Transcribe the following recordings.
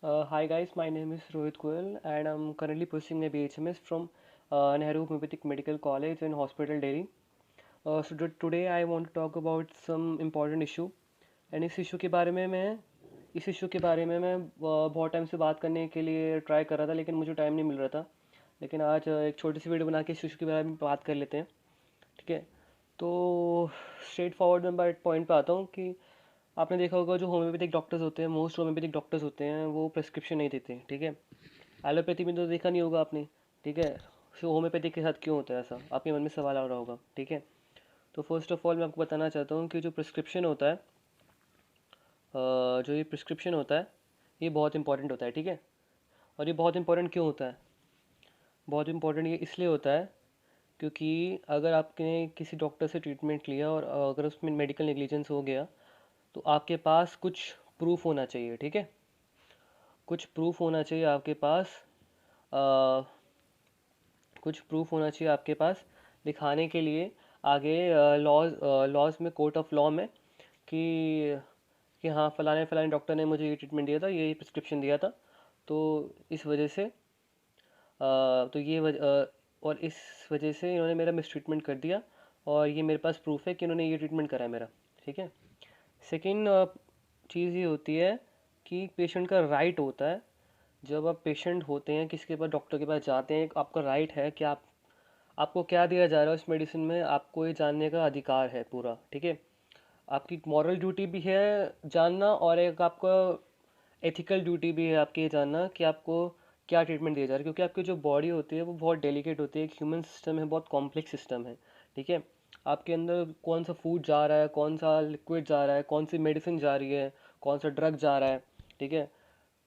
Hi guys, my name is Rohit Goyal and I'm currently pursuing my BHMS from Nehru Homeopathic Medical College and Hospital, Delhi. Today I want to talk about some important issue and इस issue के बारे में मैं बहुत time से बात करने के लिए ट्राई कर रहा था लेकिन मुझे टाइम नहीं मिल रहा था। लेकिन आज एक छोटी सी वीडियो बना के इस इशू के बारे में बात कर लेते हैं। ठीक है। तो स्ट्रेट फॉरवर्ड मैं पॉइंट पे आता हूँ कि आपने देखा होगा जो होम्योपैथिक डॉक्टर्स होते हैं, मोस्ट होम्योपैथिक डॉक्टर्स होते हैं वो प्रिस्क्रिप्शन नहीं देते। ठीक है। एलोपैथी में तो देखा नहीं होगा आपने। ठीक है। सो होम्योपैथिक के साथ क्यों होता है ऐसा, आपके मन में सवाल आ रहा होगा। ठीक है। तो फर्स्ट ऑफ ऑल मैं आपको बताना चाहता हूँ कि जो प्रिस्क्रिप्शन होता है, जो ये प्रिस्क्रिप्शन होता है ये बहुत इंपॉर्टेंट होता है। ठीक है। और ये बहुत इंपॉर्टेंट क्यों होता है? बहुत इंपॉर्टेंट ये इसलिए होता है क्योंकि अगर आपने किसी डॉक्टर से ट्रीटमेंट लिया और अगर उसमें मेडिकल नेग्लिजेंस हो गया तो आपके पास कुछ प्रूफ होना चाहिए। ठीक है। कुछ प्रूफ होना चाहिए आपके पास। अ, कुछ प्रूफ होना चाहिए आपके पास दिखाने के लिए आगे लॉज लॉज में, कोर्ट ऑफ लॉ में, कि हाँ फलाने फलाने डॉक्टर ने मुझे ये ट्रीटमेंट दिया था, ये प्रिस्क्रिप्शन दिया था। तो इस वजह से तो ये और इस वजह से इन्होंने मेरा मिसट्रीटमेंट कर दिया और ये मेरे पास प्रूफ है कि इन्होंने ये ट्रीटमेंट करा है मेरा। ठीक है। सेकेंड चीज़ ये होती है कि पेशेंट का राइट होता है। जब आप पेशेंट होते हैं, किसी के पास, डॉक्टर के पास जाते हैं, आपका राइट है कि आपको क्या दिया जा रहा है उस मेडिसिन में, आपको ये जानने का अधिकार है पूरा। ठीक है। आपकी मॉरल ड्यूटी भी है जानना और एक आपका एथिकल ड्यूटी भी है आपकी ये जानना कि आपको क्या ट्रीटमेंट दिया जा रहा है, क्योंकि आपकी जो बॉडी होती है वो बहुत डेलिकेट होती है, एक ह्यूमन सिस्टम है, बहुत कॉम्प्लेक्स सिस्टम है। ठीक है। आपके अंदर कौन सा फूड जा रहा है, कौन सा लिक्विड जा रहा है, कौन सी मेडिसिन जा रही है, कौन सा ड्रग जा रहा है। ठीक है।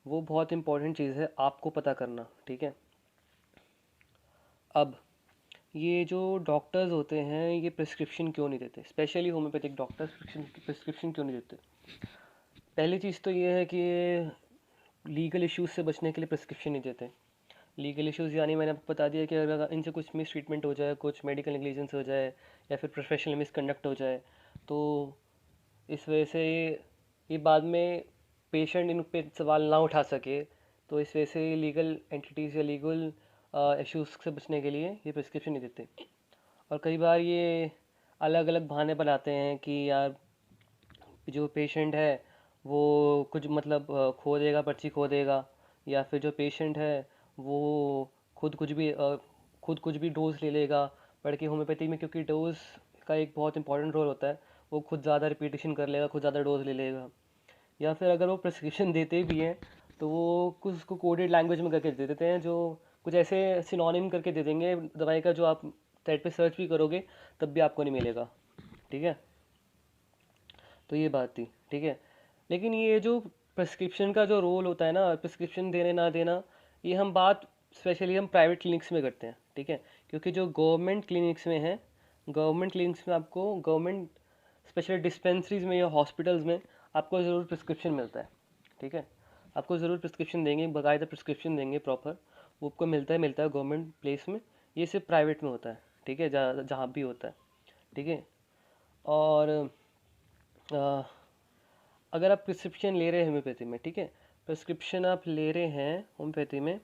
वो बहुत इंपॉर्टेंट चीज़ है आपको पता करना। ठीक है। अब ये जो डॉक्टर्स होते हैं ये प्रिस्क्रिप्शन क्यों नहीं देते, स्पेशली होम्योपैथिक डॉक्टर्स प्रिस्क्रिप्शन क्यों नहीं देते? पहली चीज़ तो ये है कि लीगल इश्यूज से बचने के लिए प्रिस्क्रिप्शन नहीं देते। लीगल इश्यूज यानी मैंने आपको बता दिया कि अगर इनसे कुछ मिस ट्रीटमेंट हो जाए, कुछ मेडिकल नेग्लिजेंस हो जाए या फिर प्रोफेशनल मिसकंडक्ट हो जाए तो इस वजह से ये बाद में पेशेंट इन पे सवाल ना उठा सके। तो इस वजह से लीगल एंटिटीज़ या लीगल इश्यूज से बचने के लिए ये प्रिस्क्रिप्शन नहीं देते। और कई बार ये अलग अलग बहाने बनाते हैं कि यार जो पेशेंट है वो कुछ मतलब खो देगा, पर्ची खो देगा, या फिर जो पेशेंट है वो खुद कुछ भी खुद कुछ भी डोज ले लेगा। पढ़ के होम्योपैथी में क्योंकि डोज का एक बहुत इंपॉर्टेंट रोल होता है, वो खुद ज़्यादा रिपीटेशन कर लेगा, खुद ज़्यादा डोज ले लेगा। या फिर अगर वो प्रिस्क्रिप्शन देते भी हैं तो वो कुछ उसको कोडेड लैंग्वेज में करके दे देते हैं, जो कुछ ऐसे सिनोनिम करके दे देंगे दवाई का, जो आप नेट पे सर्च भी करोगे तब भी आपको नहीं मिलेगा। ठीक है। तो ये बात थी। ठीक है। लेकिन ये जो प्रिस्क्रिप्शन का जो रोल होता है ना, प्रिस्क्रिप्शन देने ना देना, ये हम बात स्पेशली हम प्राइवेट क्लिनिक्स में करते हैं। ठीक है। क्योंकि जो गवर्नमेंट क्लिनिक्स में है, गवर्नमेंट क्लिनिक्स में आपको, गवर्नमेंट स्पेशली डिस्पेंसरीज में या हॉस्पिटल्स में आपको ज़रूर प्रिस्क्रिप्शन मिलता है। ठीक है। आपको ज़रूर प्रिस्क्रिप्शन देंगे, बाकायदा प्रिस्क्रिप्शन देंगे प्रॉपर। वो आपको मिलता है गवर्नमेंट प्लेस में। ये सिर्फ प्राइवेट में होता है। ठीक है। जहाँ जहाँ भी होता है। ठीक है। और अ, अगर आप प्रिस्क्रिप्शन ले रहे हैं होम्योपैथी में, ठीक है, प्रिस्क्रिप्शन आप ले रहे हैं होम्योपैथी में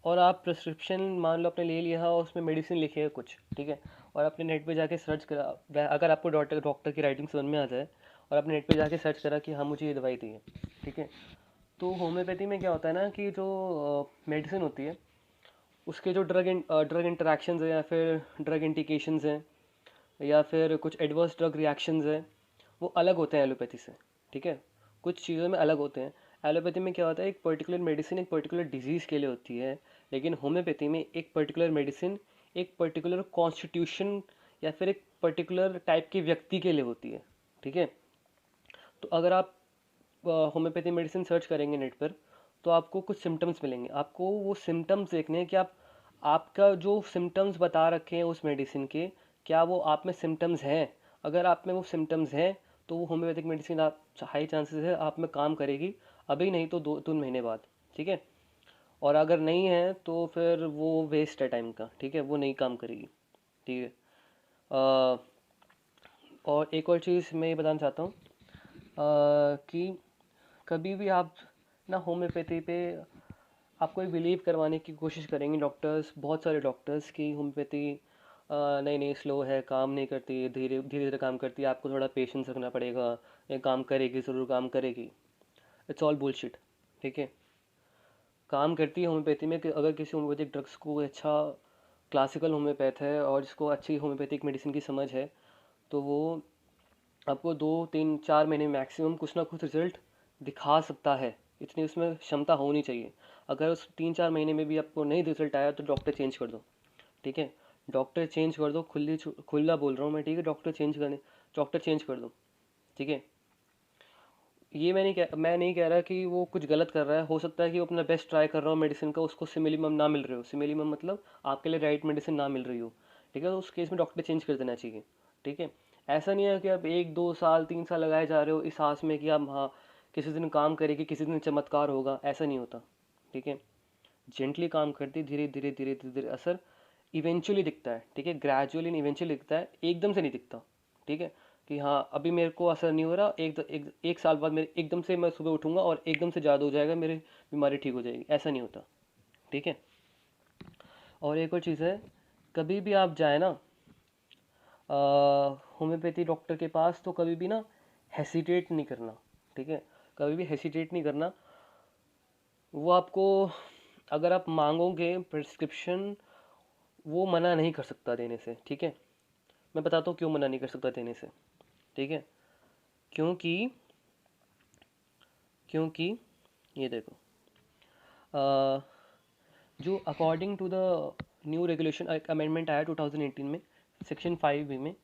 और आप प्रिस्क्रिप्शन मान लो आपने ले लिया और उसमें मेडिसिन लिखे है कुछ। ठीक है। और आपने नेट पे जाके सर्च करा, अगर आपको डॉक्टर डॉक्टर की राइटिंग समझ में आ जाए और आपने नेट पे जाके सर्च करा कि हाँ मुझे ये दवाई दी है। ठीक है। तो होम्योपैथी में क्या होता है ना कि जो मेडिसिन होती है उसके जो ड्रग इंटरेक्शंस हैं या फिर ड्रग इंडिकेशंस हैं या फिर कुछ एडवर्स ड्रग रिएक्शंस हैं, वो अलग होते हैं एलोपैथी से। ठीक है। कुछ चीज़ों में अलग होते हैं। एलोपैथी में क्या होता है, एक पर्टिकुलर मेडिसिन एक पर्टिकुलर डिजीज़ के लिए होती है, लेकिन होम्योपैथी में एक पर्टिकुलर मेडिसिन एक पर्टिकुलर कॉन्स्टिट्यूशन या फिर एक पर्टिकुलर टाइप के व्यक्ति के लिए होती है। ठीक है। तो अगर आप होम्योपैथी मेडिसिन सर्च करेंगे नेट पर तो आपको कुछ सिम्टम्स मिलेंगे। आपको वो सिम्टम्स देखने हैं कि आपका जो सिम्टम्स बता रखे हैं उस मेडिसिन के, क्या वो आप में सिम्टम्स हैं। अगर आप में वो सिम्टम्स हैं तो वो होम्योपैथिक मेडिसिन आप हाई चांसेस है आप में काम करेगी, अभी नहीं तो 2-3 महीने बाद। ठीक है। और अगर नहीं है तो फिर वो वेस्ट है टाइम का। ठीक है। वो नहीं काम करेगी। ठीक है। अ, और एक और चीज़ मैं ये बताना चाहता हूँ कि कभी भी आप ना होम्योपैथी पे आपको बिलीव करवाने की कोशिश करेंगे डॉक्टर्स, बहुत सारे डॉक्टर्स, की होम्योपैथी नहीं नहीं स्लो है, काम नहीं करती, धीरे धीरे धीरे काम करती है, आपको थोड़ा पेशेंस रखना पड़ेगा, ये काम करेगी, ज़रूर काम करेगी। It's all bullshit. ठीक है, काम करती है होम्योपैथी में कि अगर किसी होम्योपैथिक ड्रग्स को अच्छा क्लासिकल होम्योपैथ है और जिसको अच्छी होम्योपैथिक मेडिसिन की समझ है, तो वो आपको 2 3 4 महीने मैक्सिमम कुछ ना कुछ रिजल्ट दिखा सकता है। इतनी उसमें क्षमता होनी चाहिए। अगर उस 3 4 महीने में भी आपको नहीं रिजल्ट आया तो डॉक्टर चेंज कर दो। ठीक है, डॉक्टर चेंज कर दो, खुला बोल रहा हूँ मैं। ठीक है, डॉक्टर चेंज कर दो। ठीक है, ये मैं नहीं कह रहा कि वो कुछ गलत कर रहा है। हो सकता है कि वो अपना बेस्ट ट्राई कर रहा हो मेडिसिन का, उसको सिमिलीमम ना मिल रही हो, सिमिलीमम मतलब आपके लिए राइट मेडिसिन ना मिल रही हो। ठीक है, तो उस केस में डॉक्टर चेंज कर देना चाहिए। ठीक है, ऐसा नहीं है कि आप 1 2 साल 3 साल लगाए जा रहे हो इस आस में कि आप हाँ किसी दिन काम करेगी, किसी दिन चमत्कार होगा, ऐसा नहीं होता। ठीक है, जेंटली काम करती, धीरे धीरे धीरे धीरे धीरे असर इवेंचुअली दिखता है। ठीक है, ग्रेजुअली इवेंचुअली दिखता है, एकदम से नहीं दिखता। ठीक है, कि हाँ अभी मेरे को असर नहीं हो रहा, एक साल बाद मेरे एकदम से मैं सुबह उठूंगा और एकदम से जादू हो जाएगा, मेरी बीमारी ठीक हो जाएगी, ऐसा नहीं होता। ठीक है, और एक और चीज़ है, कभी भी आप जाए ना होम्योपैथी डॉक्टर के पास, तो कभी भी ना हेसिटेट नहीं करना। ठीक है, कभी भी हेसिटेट नहीं करना। वो आपको, अगर आप मांगोगे प्रिस्क्रिप्शन, वो मना नहीं कर सकता देने से। ठीक है, मैं बताता हूँ क्यों मना नहीं कर सकता देने से। ठीक है, क्योंकि क्योंकि ये देखो, अ, जो according to the new regulation amendment आया 2018 में, सेक्शन 5 में,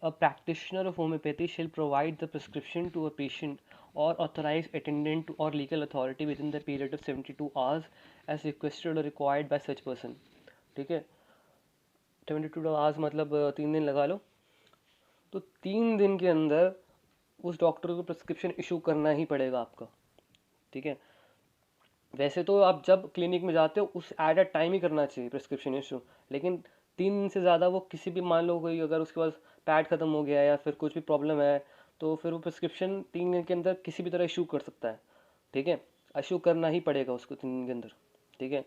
a practitioner of homeopathy shall provide the prescription to a patient or authorized attendant or legal authority within the period of 72 hours as requested or required by such person. ठीक है, 72 hours मतलब 3 दिन लगा लो, तो 3 दिन के अंदर उस डॉक्टर को प्रिस्क्रिप्शन इशू करना ही पड़ेगा आपका। ठीक है, वैसे तो आप जब क्लिनिक में जाते हो उस एट अ टाइम ही करना चाहिए प्रिस्क्रिप्शन इशू, लेकिन 3 दिन से ज़्यादा वो किसी भी, मान लो कोई अगर उसके पास पैड ख़त्म हो गया या फिर कुछ भी प्रॉब्लम है, तो फिर वो प्रिस्क्रिप्शन 3 दिन के अंदर किसी भी तरह इशू कर सकता है। ठीक है, इशू करना ही पड़ेगा उसको 3 दिन के अंदर। ठीक है,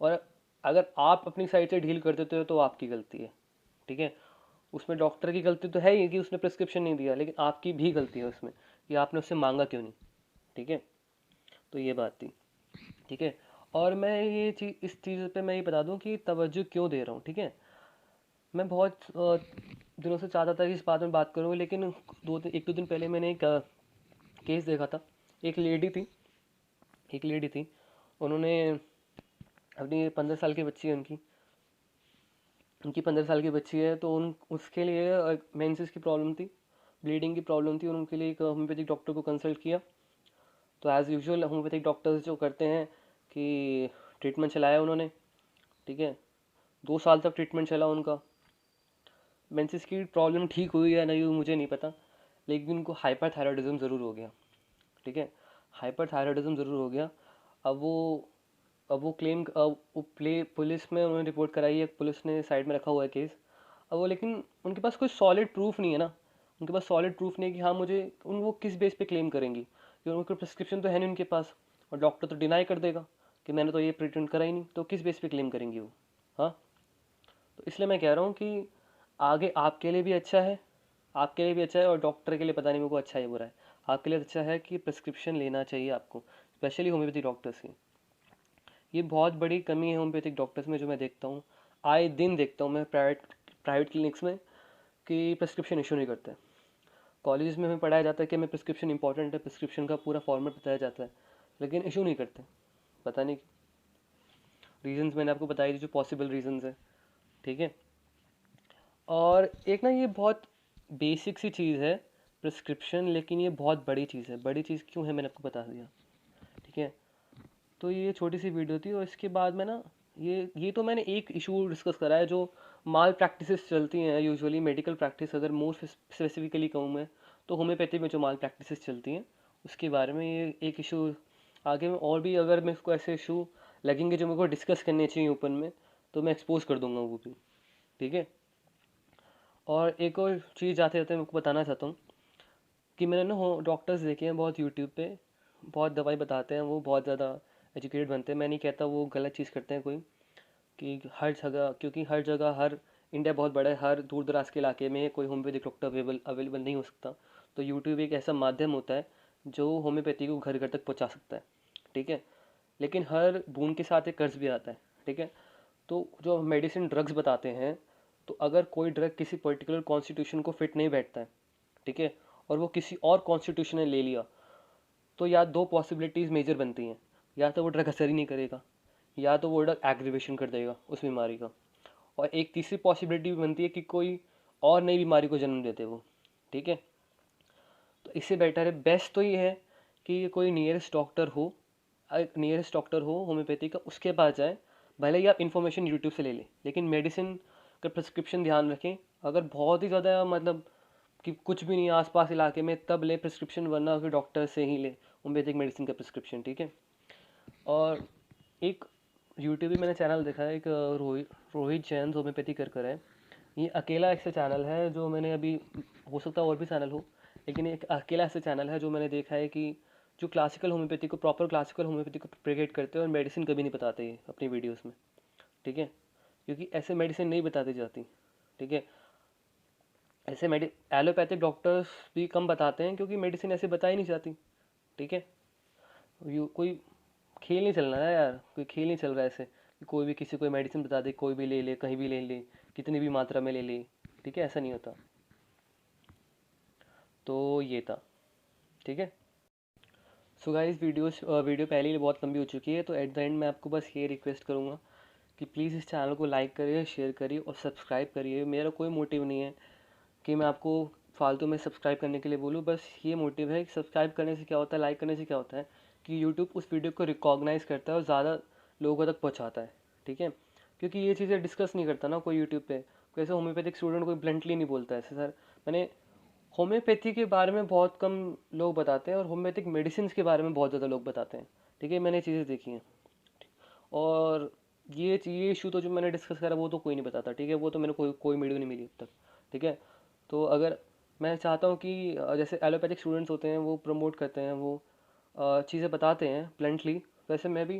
और अगर आप अपनी साइड से ढील कर देते हो तो आपकी गलती है। ठीक है, उसमें डॉक्टर की गलती तो है ही कि उसने प्रिस्क्रिप्शन नहीं दिया, लेकिन आपकी भी गलती है उसमें कि आपने उससे मांगा क्यों नहीं। ठीक है, तो ये बात थी। ठीक है, और मैं ये चीज़, इस चीज़ पे मैं ये बता दूं कि तवज्जो क्यों दे रहा हूँ। ठीक है, मैं बहुत दिनों से चाहता था कि इस बात में बात करूँ, लेकिन 1 2 दिन पहले मैंने एक केस देखा था। एक लेडी थी, एक लेडी थी, उन्होंने अपनी 15 साल की बच्ची है, उनकी उनकी 15 साल की बच्ची है, तो उन उसके लिए मेंसेस की प्रॉब्लम थी, ब्लीडिंग की प्रॉब्लम थी, और उनके लिए एक होम्योपैथिक डॉक्टर को कंसल्ट किया। तो एज़ यूजुअल होम्योपैथिक डॉक्टर्स जो करते हैं कि ट्रीटमेंट चलाया उन्होंने। ठीक है, 2 साल तक ट्रीटमेंट चला उनका। मेंसेस की प्रॉब्लम ठीक हुई या नहीं हुई मुझे नहीं पता, लेकिन उनको हाइपरथायरॉयडिज्म ज़रूर हो गया। ठीक है, हाइपरथायरॉयडिज्म ज़रूर हो गया। अब वो अब वो क्लेम वो पुलिस में उन्होंने रिपोर्ट कराई है, पुलिस ने साइड में रखा हुआ है केस। अब वो, लेकिन उनके पास कोई सॉलिड प्रूफ नहीं है ना, उनके पास सॉलिड प्रूफ नहीं है कि हाँ मुझे वो किस बेस पे क्लेम करेंगी, क्योंकि उनका प्रिस्क्रिप्शन तो है नहीं उनके पास, और डॉक्टर तो डिनाई कर देगा कि मैंने तो ये ट्रीटमेंट करा ही नहीं, तो किस बेस पे क्लेम करेंगी वो। हाँ, तो इसलिए मैं कह रहा हूँ कि आगे आपके लिए भी अच्छा है, आपके लिए भी अच्छा है, और डॉक्टर के लिए पता नहीं मेरे को अच्छा है बुरा है। आपके लिए अच्छा है कि प्रिस्क्रिप्शन लेना चाहिए आपको, स्पेशली होम्योपैथी डॉक्टर्स की। ये बहुत बड़ी कमी है होम्योपैथिक डॉक्टर्स में, जो मैं देखता हूँ, आए दिन देखता हूँ मैं प्राइवेट क्लिनिक्स में, कि प्रिस्क्रिप्शन इशू नहीं करते। कॉलेज में हमें पढ़ाया जाता है कि हमें प्रिस्क्रिप्शन इंपॉर्टेंट है, प्रिस्क्रिप्शन का पूरा फॉर्मेट बताया जाता है, लेकिन इशू नहीं करते। पता नहीं, रीजंस मैंने आपको बताई दी जो पॉसिबल रीजंस है। ठीक है, और एक ना ये बहुत बेसिक सी चीज़ है प्रिस्क्रिप्शन, लेकिन ये बहुत बड़ी चीज़ है। बड़ी चीज़ क्यों है मैंने आपको बता दिया। ठीक है, तो ये छोटी सी वीडियो थी, और इसके बाद में ना, ये तो मैंने एक इशू डिस्कस करा है, जो माल प्रैक्टिसेस चलती हैं यूजुअली मेडिकल प्रैक्टिस। अगर मोर स्पेसिफिकली कहूँ मैं, तो होम्योपैथी में जो माल प्रैक्टिसेस चलती हैं उसके बारे में ये एक इशू। आगे में और भी अगर मेरे को ऐसे इशू लगेंगे जो मेरे को डिस्कस करने चाहिए ओपन में, तो मैं एक्सपोज कर दूंगा वो भी। ठीक है, और एक और चीज़ जाते जाते मैं आपको बताना चाहता हूँ कि मैंने ना डॉक्टर्स देखे हैं बहुत यूट्यूब पे, बहुत दवाई बताते हैं वो बहुत ज़्यादा एजुकेटेड बनते हैं। मैं नहीं कहता वो गलत चीज़ करते हैं कोई, कि हर जगह, क्योंकि हर जगह, हर इंडिया बहुत बड़ा है, हर दूर दराज के इलाके में कोई होम्योपैथिक डॉक्टर अवेलेबल नहीं हो सकता। तो यूट्यूब एक ऐसा माध्यम होता है जो होम्योपैथी को घर घर तक पहुंचा सकता है। ठीक है, लेकिन हर बूंद के साथ एक कर्ज भी आता है। ठीक है, तो जो मेडिसिन ड्रग्स बताते हैं, तो अगर कोई ड्रग किसी पर्टिकुलर कॉन्स्टिट्यूशन को फिट नहीं बैठता है, ठीक है, और वो किसी और कॉन्स्टिट्यूशन ने ले लिया, तो या दो पॉसिबिलिटीज़ मेजर बनती हैं। या तो वो ड्रग असर ही नहीं करेगा, या तो वो ड्रग एग्रीवेशन कर देगा उस बीमारी का, और एक तीसरी पॉसिबिलिटी भी बनती है कि कोई और नई बीमारी को जन्म देते वो। ठीक है, तो इससे बेटर है, बेस्ट तो ये है कि कोई नियरेस्ट डॉक्टर हो, नियरेस्ट डॉक्टर हो होम्योपैथी का, उसके पास जाए। भले ही आप इन्फॉर्मेशन यूट्यूब से ले लें, लेकिन मेडिसिन का प्रिस्क्रिप्शन ध्यान रखें। अगर बहुत ही ज़्यादा मतलब कि कुछ भी नहीं है आसपास इलाके में, तब ले प्रिस्क्रिप्शन, वरना फिर डॉक्टर से ही ले होम्योपैथिक मेडिसिन का प्रिस्क्रिप्शन। ठीक है, और एक यूट्यूब पे मैंने चैनल देखा है, एक रोहित रोहित जैन होम्योपैथी कर है। ये अकेला ऐसा चैनल है जो मैंने अभी, हो सकता है और भी चैनल हो, लेकिन एक अकेला ऐसा चैनल है जो मैंने देखा है कि जो क्लासिकल होम्योपैथी को, प्रॉपर क्लासिकल होम्योपैथी को प्रोपेगेट करते हैं और मेडिसिन कभी नहीं बताते ये अपनी वीडियोस में। ठीक है, क्योंकि ऐसे मेडिसिन नहीं बताती जाती। ठीक है, ऐसे एलोपैथिक डॉक्टर्स भी कम बताते हैं क्योंकि मेडिसिन ऐसे बताई नहीं जाती। ठीक है, कोई खेल नहीं चल रहा है यार, कोई खेल नहीं चल रहा है ऐसे कि कोई भी किसी को मेडिसिन बता दे, कोई भी ले ले, कहीं भी ले ले, कितनी भी मात्रा में ले ले। ठीक है, ऐसा नहीं होता। तो ये था। ठीक है, सो गाइस, वीडियो पहले ही बहुत लंबी हो चुकी है, तो एट द एंड मैं आपको बस ये रिक्वेस्ट करूँगा कि प्लीज़ इस चैनल को लाइक करिए, शेयर करिए और सब्सक्राइब करिए। मेरा कोई मोटिव नहीं है कि मैं आपको फालतू में सब्सक्राइब करने के लिए बोलूँ, बस ये मोटिव है कि सब्सक्राइब करने से क्या होता है, लाइक करने से क्या होता है कि यूट्यूब उस वीडियो को रिकॉग्नाइज़ करता है और ज़्यादा लोगों तक पहुँचाता है। ठीक है, क्योंकि ये चीज़ें डिस्कस नहीं करता ना कोई यूट्यूब पे, कोई ऐसे होम्योपैथिक स्टूडेंट कोई ब्लंटली नहीं बोलता है ऐसे, सर मैंने होम्योपैथी के बारे में बहुत कम लोग बताते हैं और होम्योपैथिक मेडिसिन के बारे में बहुत ज़्यादा लोग बताते हैं। ठीक है, मैंने चीज़ें देखी हैं, और ये इशू तो जो मैंने डिस्कस करा वो तो कोई नहीं बताता। ठीक है, वो तो मैंने कोई कोई वीडियो नहीं मिली अब तक। ठीक है, तो अगर मैं चाहता हूँ कि जैसे एलोपैथिक स्टूडेंट्स होते हैं वो प्रमोट करते हैं, वो चीज़ें बताते हैं ब्लंटली, वैसे मैं भी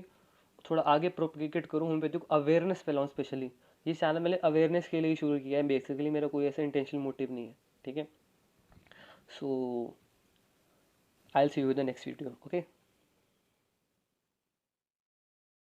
थोड़ा आगे प्रोपगेट करूँ, होम्योपैथी को अवेयरनेस फैलाऊँ स्पेशली। ये चैनल मैंने अवेयरनेस के लिए ही शुरू किया है बेसिकली, मेरा कोई ऐसा इंटेंशनल मोटिव नहीं है। ठीक है, so I will see you in the next video. Okay.